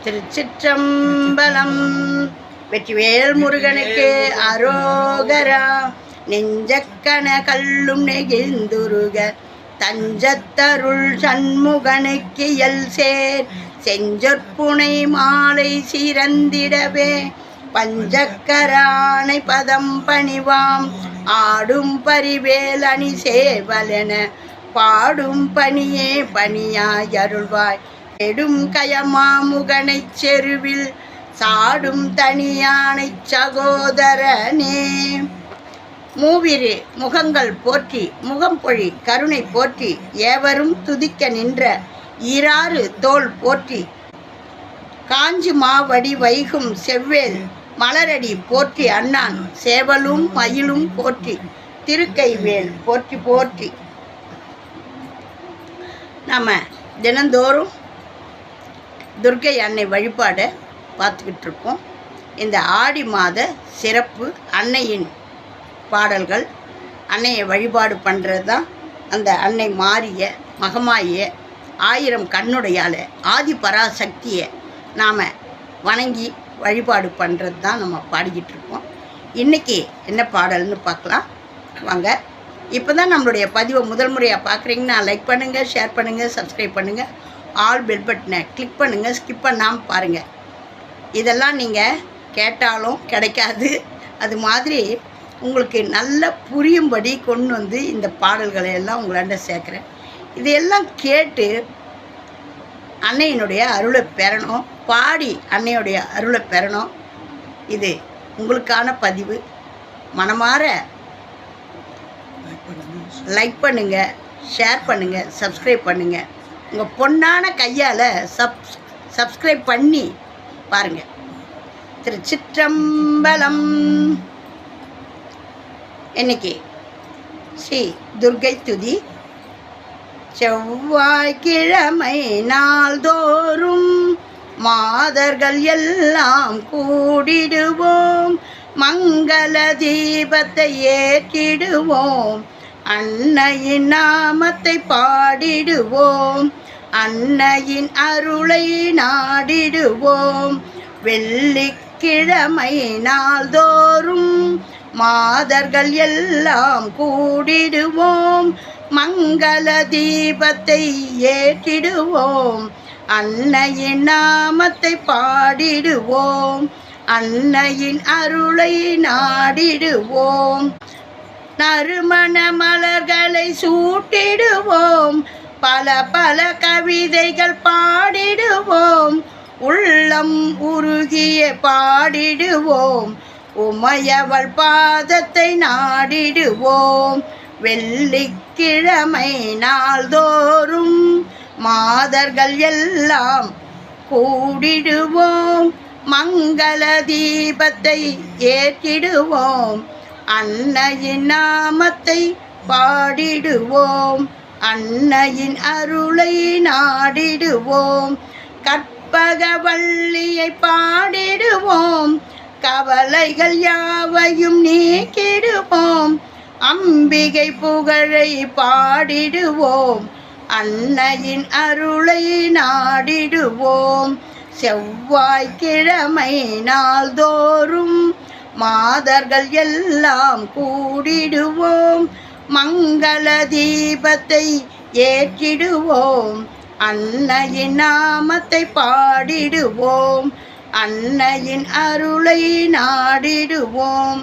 திருச்சிற்றம்பலம். வெற்றிவேல் முருகனுக்கு அரோகரா. நெஞ்சக்கன கல்லும் நெகிழ்ந்துருக தஞ்சத்தருள் சண்முகனுக்கு எல் சேர் செஞ்சொற்புனை மாலை சிறந்திடவே பஞ்சக்கரானை பதம் பணிவாம் ஆடும் பரிவேல் அணி சேவலென பாடும் பணியே பணியாய் அருள்வாய் எடும் கயமாமுகனைச் செருவில் சாடும் தனியானை சகோதரனே. மூவிரு முகங்கள் போற்றி முகம்பொழி கருணை போற்றி ஏவரும் துதிக்க நின்ற ஈராறு தோள் போற்றி காஞ்சி மாவடி வைகும் செவ்வேல் மலரடி போற்றி அண்ணான் சேவலும் மயிலும் போற்றி திருக்கைவேல் போற்றி போற்றி. நாம் தினந்தோறும் துர்க்கை அன்னை வழிபாடை பார்த்துக்கிட்டு இருக்கோம். இந்த ஆடி மாத சிறப்பு அன்னையின் பாடல்கள், அன்னையை வழிபாடு பண்ணுறது தான். அந்த அன்னை மாறிய மகமாய 1000 கண்ணுடையால் ஆதி பராசக்தியை நாம் வணங்கி வழிபாடு பண்ணுறது தான் நம்ம பாடிக்கிட்டு இருக்கோம். இன்றைக்கி என்ன பாடல்னு பார்க்கலாம் வாங்க. இப்போ தான் நம்மளுடைய பதிவை முதல் முறையாக பார்க்குறீங்கன்னா லைக் பண்ணுங்கள், ஷேர் பண்ணுங்கள், சப்ஸ்கிரைப் பண்ணுங்கள், ஆல் பெல் பட்டனை கிளிக் பண்ணுங்கள், ஸ்கிப் பண்ணாமல் பாருங்கள். இதெல்லாம் நீங்கள் கேட்டாலும் கிடைக்காது. அது மாதிரி உங்களுக்கு நல்ல புரியும்படி கொண்டு வந்து இந்த பாடல்களை எல்லாம் உங்களாண்ட சேர்க்குறேன். இதையெல்லாம் கேட்டு அன்னையினுடைய அருளை பெறணும், பாடி அன்னையுடைய அருளை பெறணும். இது உங்களுக்கான பதிவு. மனமாற லைக் பண்ணுங்கள், ஷேர் பண்ணுங்கள், சப்ஸ்கிரைப் பண்ணுங்கள். உங்கள் பொன்னான கையால் சப்ஸ்கிரைப் பண்ணி பாருங்கள். திருச்சிற்றம்பலம். இன்னைக்கு ஸ்ரீ துர்க்கை துதி. செவ்வாய்க்கிழமை நாள்தோறும் மாதர்கள் எல்லாம் கூடிடுவோம், மங்கள தீபத்தை ஏற்றிடுவோம், அன்னையின் நாமத்தை பாடிடுவோம், அன்னையின் அருளை நாடிடுவோம். வெள்ளிக்கிழமை நாள்தோறும் மாதர்கள் எல்லாம் கூடிடுவோம், மங்கள தீபத்தை ஏற்றிடுவோம், அன்னையின் நாமத்தை பாடிடுவோம், அன்னையின் அருளை நாடிடுவோம். நறுமண மலர்களை சூட்டிடுவோம், பல பல கவிதைகள் பாடிடுவோம், உள்ளம் உருகிய பாடிடுவோம், உமையவள் பாதத்தை நாடிடுவோம். வெள்ளிக்கிழமை நாள்தோறும் மாதர்கள் எல்லாம் கூடிடுவோம், மங்கள தீபத்தை ஏற்றிடுவோம், அன்னையின் நாமத்தை பாடிடுவோம், அன்னையின் அருளை நாடிடுவோம். கற்பகவல்லியை பாடிடுவோம், கவலைகள் யாவையும் நீக்கிடுவோம், அம்பிகை புகழை பாடிடுவோம், அன்னையின் அருளை நாடிடுவோம். செவ்வாய்க்கிழமை நாள்தோறும் மாதர்கள் எல்லாம் கூடிடுவோம், மங்கள தீபத்தை ஏற்றிடுவோம், அன்னையின் நாமத்தை பாடிடுவோம், அன்னையின் அருளை நாடிடுவோம்.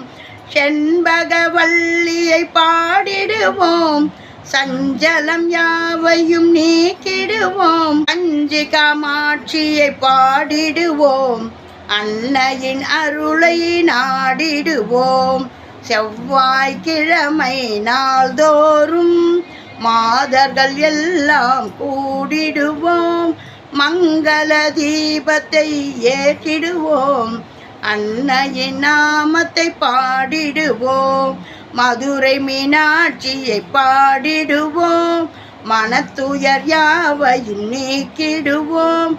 செண்பகவல்லியை பாடிடுவோம், சஞ்சலம் யாவையும் நீக்கிடுவோம், அஞ்சு காமாட்சியை பாடிடுவோம், அன்னையின் அருளை நாடிடுவோம். செவ்வாய்க்கிழமை நாள்தோறும் மாதர்கள் எல்லாம் கூடிடுவோம், மங்கள தீபத்தை ஏற்றிடுவோம், அன்னையின் நாமத்தை பாடிடுவோம். மதுரை மீனாட்சியை பாடிடுவோம், மனத்துயர் யாவையும் நீக்கிடுவோம்,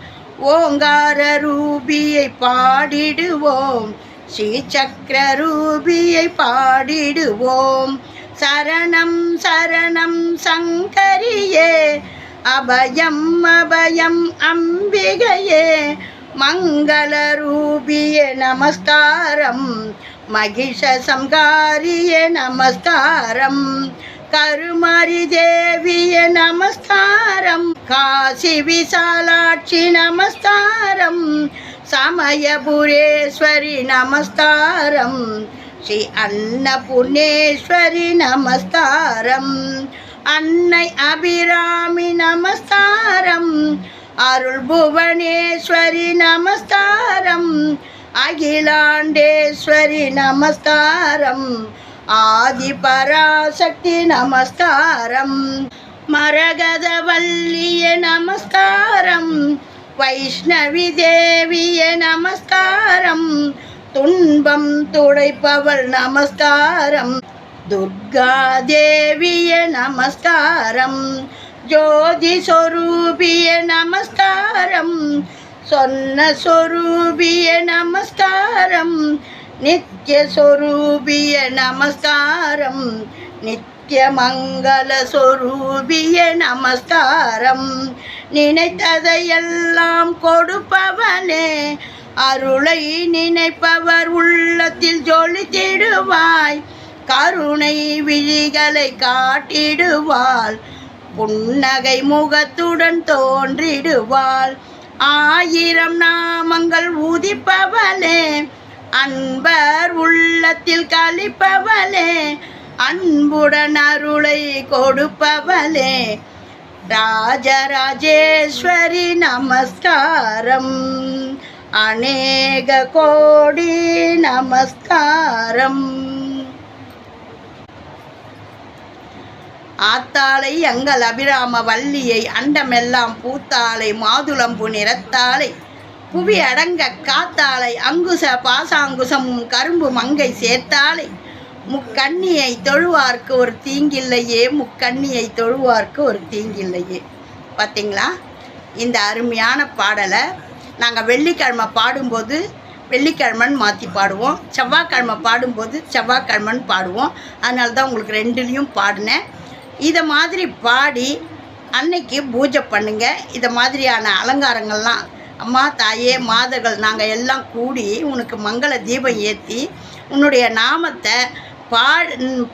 ஓங்கார ரூபியை பாடிடுவோம், ஸ்ரீசக்கர ரூபியை பாடிடுவோம். சரணம் சரணம் சங்கரியே, அபயம் அபயம் அம்பிகையே, மங்களரூபியே நமஸ்காரம், மகிஷ சம்காரியே நமஸ்காரம், கருமாரி தேவியே நமஸ்காரம், காசி விசாலாட்சி நமஸ்காரம், சமயபுரேஸ்வரி நமஸ்காரம், ஸ்ரீ அன்னபூர்ணேஸ்வரி நமஸ்காரம், அன்னை அபிராமி நமஸ்காரம், அருள் புவனேஸ்வரி நமஸ்காரம், அகிலாண்டேஸ்வரி நமஸ்காரம், ஆதி பராசக்தி நமஸ்காரம், மரகதவல்லியே நமஸ்காரம், வைஷ்ணவி தேவியே நமஸ்காரம், துன்பம் துடைப்பவள் நமஸ்காரம், துர்கா தேவியே நமஸ்காரம், ஜோதி சொரூபியே நமஸ்காரம், சொன்ன சொரூபியே நமஸ்காரம், நித்ய சொரூபியே நமஸ்காரம், நித்ய மங்கள சொரூபியே நமஸ்காரம், நினைத்ததையெல்லாம் கொடுப்பவனே, அருளை நினைப்பவர் உள்ளத்தில் ஜொலித்திடுவாய், கருணை விழிகளை காட்டிடுவாள், புன்னகை முகத்துடன் தோன்றிடுவாள், ஆயிரம் நாமங்கள் உதிப்பவளே, அன்பர் உள்ளத்தில் கழிப்பவளே, அன்புடன் அருளை கொடுப்பவளே, ராஜராஜேஸ்வரி நமஸ்காரம், அநேக கோடி நமஸ்காரம். ஆத்தாளை எங்கள் அபிராம வள்ளியை, அண்டமெல்லாம் பூத்தாளை, மாதுளம்பு நிறத்தாளை, புவி அடங்க காத்தாளை, அங்குச பாசாங்குசமும் கரும்பு மங்கை சேர்த்தாளை, முக்கண்ணியை தொழுவார்க்கு ஒரு தீங்கில்லையே, முக்கண்ணியை தொழுவார்க்கு ஒரு தீங்கில்லையே. பார்த்தீங்களா? இந்த அருமையான பாடலை நாங்கள் வெள்ளிக்கிழமை பாடும்போது வெள்ளிக்கிழமன் மாற்றி பாடுவோம், செவ்வாய்க்கிழமை பாடும்போது செவ்வாய்க்கிழமன் பாடுவோம். அதனால தான் உங்களுக்கு ரெண்டுலேயும் பாடினேன். இதை மாதிரி பாடி அன்னைக்கு பூஜை பண்ணுங்க. இதை மாதிரியான அலங்காரங்கள்லாம் அம்மா தாயே மாதர்கள் நாங்கள் எல்லாம் கூடி உனக்கு மங்கள தீபம் ஏற்றி உன்னுடைய நாமத்தை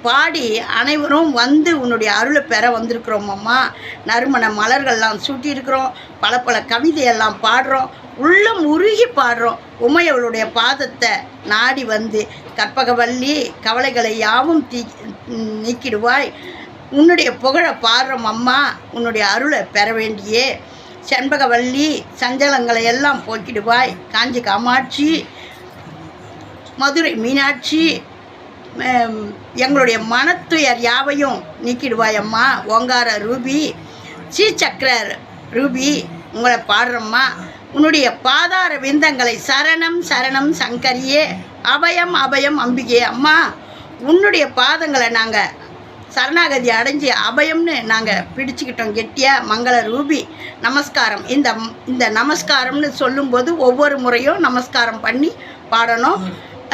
பாடி அனைவரும் வந்து உன்னுடைய அருளை பெற வந்திருக்கிறோம் அம்மா. நறுமண மலர்கள்லாம் சூட்டியிருக்கிறோம், பல பல கவிதையெல்லாம் பாடுறோம், உள்ளம் உருகி பாடுறோம். உமையவளுடைய பாதத்தை நாடி வந்து கற்பகவல்லி கவலைகளை யாவும் நீக்கிடுவாய், உன்னுடைய புகழை பாடுறோம் அம்மா, உன்னுடைய அருளை பெற வேண்டியே. செண்பகவல்லி சஞ்சலங்களை எல்லாம் போக்கிடுவாய், காஞ்சி காமாட்சி மதுரை மீனாட்சி எங்களுடைய மனத்துயர் யாவையும் நீக்கிடுவாய் அம்மா. ஓங்கார ரூபி ஸ்ரீசக்கர ரூபி உங்களை பாடுறம்மா. உன்னுடைய பாதார விந்தங்களை சரணம் சரணம் சங்கரியே, அபயம் அபயம் அம்பிகே. அம்மா உன்னுடைய பாதங்களை நாங்கள் சரணாகதி அடைஞ்சி அபயம்னு நாங்கள் பிடிச்சிக்கிட்டோம் கெட்டியாக. மங்கள ரூபி நமஸ்காரம். இந்த நமஸ்காரம்னு சொல்லும்போது ஒவ்வொரு முறையும் நமஸ்காரம் பண்ணி பாடணும்.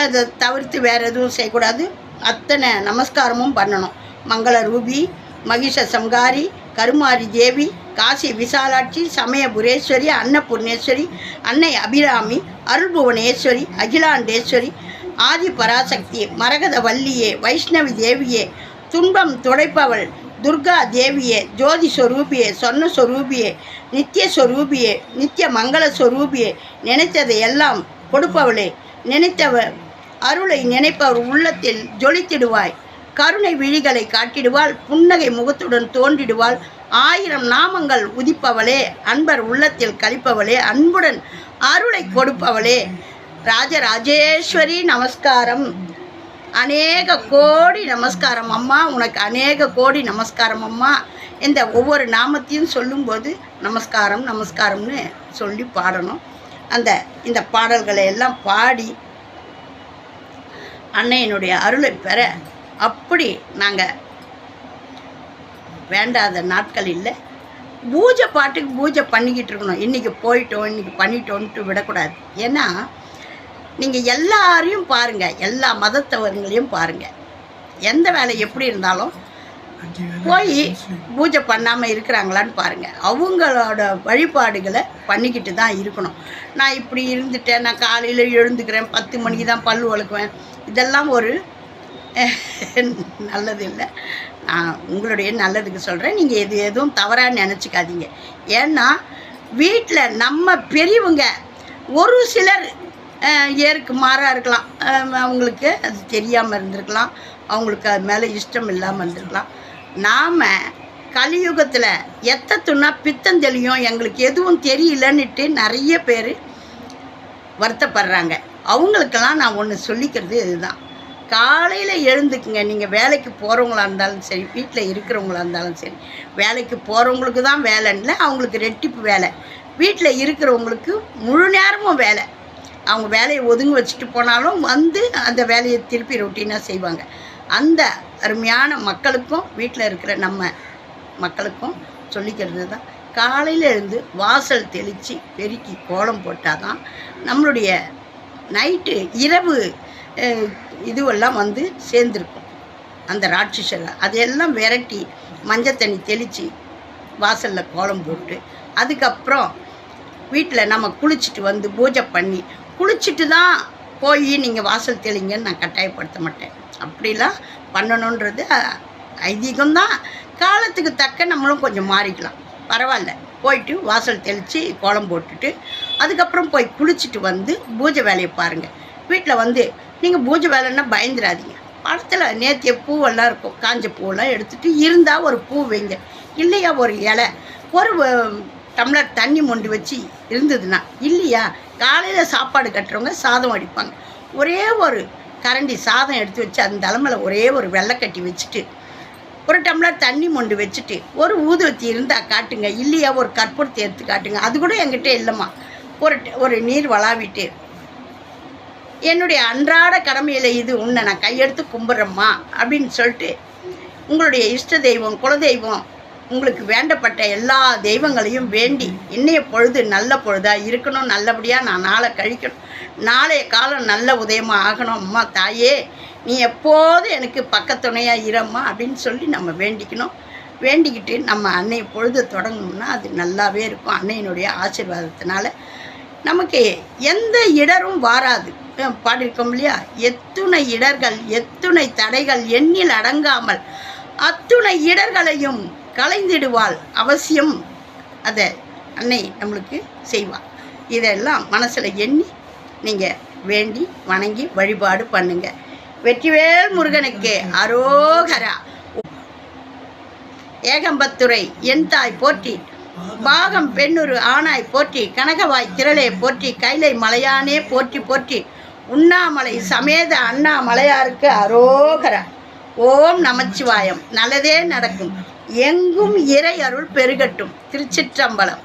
அதை தவிர்த்து வேறு எதுவும் செய்யக்கூடாது. அத்தனை நமஸ்காரமும் பண்ணணும். மங்கள ரூபி, மகிஷ சம்காரி, கருமாரி தேவி, காசி விசாலாட்சி, சமயபுரேஸ்வரி, அன்னபூர்ணேஸ்வரி, அன்னை அபிராமி, அருள்புவனேஸ்வரி, அகிலாண்டேஸ்வரி, ஆதி பராசக்தி, மரகத வல்லியே, வைஷ்ணவி தேவியே, துன்பம் துடைப்பவள் துர்கா தேவியே, ஜோதி சொரூபியே, சொன்ன சொரூபியே, நித்திய சொரூபியே, நித்திய மங்கள சொரூபியே, நினைத்ததை எல்லாம் கொடுப்பவளே, நினைத்தவர் அருளை நினைப்பவர் உள்ளத்தில் ஜொலித்திடுவாய், கருணை விழிகளை காட்டிடுவாள், புன்னகை முகத்துடன் தோன்றிடுவாள், ஆயிரம் நாமங்கள் உதிப்பவளே, அன்பர் உள்ளத்தில் கழிப்பவளே, அன்புடன் அருளை கொடுப்பவளே, ராஜராஜேஸ்வரி நமஸ்காரம். அநேக கோடி நமஸ்காரம் அம்மா, உனக்கு அநேக கோடி நமஸ்காரம் அம்மா. இந்த ஒவ்வொரு நாமத்தையும் சொல்லும்போது நமஸ்காரம் நமஸ்காரம்னு சொல்லி பாடணும். இந்த பாடல்களை எல்லாம் பாடி அன்னையினுடைய அருளை பெற அப்படி நாங்கள் வேண்டாத நாட்கள் இல்லை. பூஜை பாட்டுக்கு பூஜை பண்ணிக்கிட்டு இருக்கணும். இன்றைக்கி போயிட்டோம் இன்றைக்கி பண்ணிட்டோன்ட்டு விடக்கூடாது. ஏன்னா நீங்கள் எல்லாரையும் பாருங்கள், எல்லா மதத்தவர்களையும் பாருங்கள். எந்த வேலை எப்படி இருந்தாலும் போய் பூஜை பண்ணாமல் இருக்கிறாங்களான்னு பாருங்கள். அவங்களோட வழிபாடுகளை பண்ணிக்கிட்டு தான் இருக்கணும். நான் இப்படி இருந்துட்டேன், நான் காலையில் எழுந்துக்கிறேன், 10 மணிக்கு தான் பல் வளர்க்குவேன், இதெல்லாம் ஒரு நல்லது இல்லை. நான் உங்களுடைய நல்லதுக்கு சொல்கிறேன். நீங்கள் எதுவும் தவறாக நினச்சிக்காதீங்க. ஏன்னா வீட்டில் நம்ம பெரியவங்க ஒரு சிலர் ஏருக்கு மாறாக இருக்கலாம், அவங்களுக்கு அது தெரியாமல் இருந்திருக்கலாம், அவங்களுக்கு அது மேலே இஷ்டம் இல்லாமல் இருந்திருக்கலாம். நாம் கலியுகத்தில் எத்தத்துன்னா பித்தந்தெளியும் எங்களுக்கு எதுவும் தெரியலன்னுட்டு நிறைய பேர் வருத்தப்படுறாங்க. அவங்களுக்கெல்லாம் நான் ஒன்று சொல்லிக்கிறது இதுதான். காலையில் எழுந்துக்குங்க. நீங்கள் வேலைக்கு போகிறவங்களா இருந்தாலும் சரி, வீட்டில் இருக்கிறவங்களா இருந்தாலும் சரி, வேலைக்கு போகிறவங்களுக்கு தான் வேலைன்னு அவங்களுக்கு ரெட்டிப்பு வேலை, வீட்டில் இருக்கிறவங்களுக்கு முழு நேரமும் வேலை. அவங்க வேலையை ஒதுங்கி வச்சுட்டு போனாலும் வந்து அந்த வேலையை திருப்பி ரொட்டீனாக செய்வாங்க. அந்த அருமையான மக்களுக்கும் வீட்டில் இருக்கிற நம்ம மக்களுக்கும் சொல்லிக்கிறது தான், காலையில் எழுந்து வாசல் தெளித்து பெருக்கி கோலம் போட்டால் தான் நம்மளுடைய நைட்டு இரவு இதுவெல்லாம் வந்து சேர்ந்துருக்கும். அந்த ராட்சசர்கள் அதையெல்லாம் விரட்டி மஞ்சள் தண்ணி தெளித்து வாசலில் கோலம் போட்டு அதுக்கப்புறம் வீட்டில் நம்ம குளிச்சுட்டு வந்து பூஜை பண்ணி குளிச்சுட்டு தான் போய் நீங்கள் வாசல் தெளிங்கன்னு நான் கட்டாயப்படுத்த மாட்டேன். அப்படிலாம் பண்ணணுன்றது ஐதீகம்தான். காலத்துக்கு தக்க நம்மளும் கொஞ்சம் மாறிக்கலாம், பரவாயில்ல. போயிட்டு வாசல் தெளித்து கோலம் போட்டுட்டு அதுக்கப்புறம் போய் குளிச்சுட்டு வந்து பூஜை வேலையை பாருங்கள். வீட்டில் வந்து நீங்கள் பூஜை வேலைன்னா பயந்துடாதீங்க. படத்தில் நேத்திய பூவெல்லாம் இருக்கும், காஞ்ச பூவெல்லாம் எடுத்துகிட்டு இருந்தால் ஒரு பூ வைங்க, இல்லையா ஒரு இலை, ஒரு டம்ளர் தண்ணி மொண்டு வச்சு இருந்ததுன்னா, இல்லையா காலையில் சாப்பாடு கட்டுறவங்க சாதம் அடிப்பாங்க, ஒரே ஒரு கரண்டி சாதம் எடுத்து வச்சு அந்த தலைமையில் ஒரே ஒரு வெள்ளைக்கட்டி வச்சுட்டு ஒரு டம்ளர் தண்ணி மொண்டு வச்சுட்டு ஒரு ஊதுவத்தி இருந்தால் காட்டுங்க, இல்லையா ஒரு கற்பூரத்தை எடுத்து காட்டுங்க. அது கூட என்கிட்ட இல்லைம்மா, ஒரு நீர் வளாவிட்டு என்னுடைய அன்றாட கடமையில் இது உன்னை நான் கையெடுத்து கும்பிட்றேம்மா அப்படின்னு சொல்லிட்டு உங்களுடைய இஷ்ட தெய்வம் குலதெய்வம் உங்களுக்கு வேண்டப்பட்ட எல்லா தெய்வங்களையும் வேண்டி இன்னைய பொழுது நல்ல பொழுதாக இருக்கணும், நல்லபடியாக நான் நாளை கழிக்கணும், நாளைய காலம் நல்ல உதயமாக ஆகணும், அம்மா தாயே நீ எப்போதும் எனக்கு பக்கத்துணையாக இரம்மா அப்படின்னு சொல்லி நம்ம வேண்டிக்கணும். வேண்டிக்கிட்டு நம்ம அன்னைய பொழுது தொடங்கணும்னா அது நல்லாவே இருக்கும். அன்னையினுடைய ஆசீர்வாதத்தினால நமக்கு எந்த இடரும் வாராது. பாடியிருக்கோம் இல்லையா, எத்துணை இடர்கள் எத்துணை தடைகள் எண்ணில் அடங்காமல் அத்துணை இடர்களையும் கலைந்திடுவாள், அவசியம் அதை அன்னை நம்மளுக்கு செய்வாள். இதெல்லாம் மனசில் எண்ணி நீங்கள் வேண்டி வணங்கி வழிபாடு பண்ணுங்க. வெற்றிவேல் முருகனுக்கு அரோகரா. ஏகம்பத்துரை என் தாய் போற்றி, பாகம் பெண்ணுரு ஆனாய் போற்றி, கனகவாய் திரளே போற்றி, கைலை மலையானே போற்றி போற்றி, உண்ணாமலை சமேத அண்ணாமலையாருக்கு அரோகரா. ஓம் நமச்சிவாயம். நல்லதே நடக்கும், எங்கும் இறை அருள் பெருகட்டும். திருச்சிற்றம்பலம்.